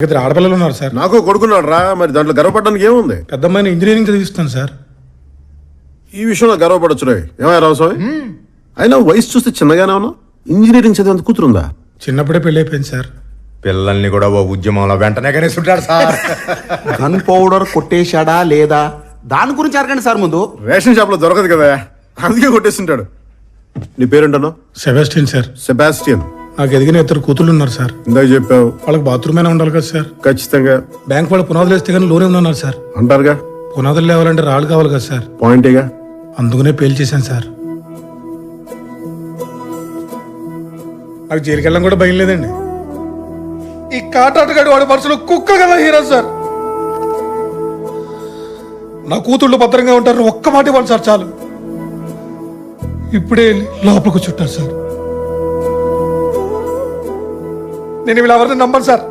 ఇద్దరు ఆడపిల్లలు ఉన్నారు సార్. నాకు కొడుకున్నాడు రా, మరి దాంట్లో గర్వపడడానికి ఏముంది? పెద్ద అమ్మాయిని ఇంజనీరింగ్ చదివిస్తాను సార్. ఈ విషయంలో గర్వపడచ్చు రే. ఏమయ్య రామస్వామి, అయినా వయసు చూస్తే చిన్నగానే ఉన్నావు. ఇంజనీరింగ్ చదివేంత కూతురుందా? చిన్నప్పుడే పెళ్లి అయిపోయింది సార్. పిల్లల్ని కూడా ఓ ఉద్యమంలో వెంటనే కనేసుంటాడు సార్. గన్ పౌడర్ కొట్టేశాడా లేదా దాని గురించి అడగండి సార్ ముందు. రేషన్ షాప్ లో దొరకదు కదా, అందుకే కొట్టేస్తుంటాడు. నీ పేరేంటన్నావు? Sebastian sir. సెబాస్టియన్. నాకు ఎదిగిన ఇద్దరు కూతుళ్ళు ఉన్నారు సార్. ఇందాక చెప్పావు. వాళ్ళకి బాత్రూమ్ అయినా ఉండాలి కదా సార్. ఖచ్చితంగా. బ్యాంక్ వాళ్ళు పునాదులు వేస్తే కానీ లోన్ ఏమన్నా ఉన్నారు సార్. అంటారుగా, పునాదులు లేవాలంటే రాళ్ళు కావాలి కదా సార్. పాయింటేగా. అందుకనే పేల్ చేశాను సార్. నాకు జైలుకెళ్ళం కూడా భయం లేదండి. ఈ కాటాటగాడు వాడి మనసులో కుక్క కదా హీరో సార్. నా కూతుళ్ళు భద్రంగా ఉంటారు ఒక్క మాట ఇవ్వాలి సార్ చాలు. ఇప్పుడే లోపలికి చుట్టారు సార్. నేను వీళ్ళెవరిని నమ్మను సార్.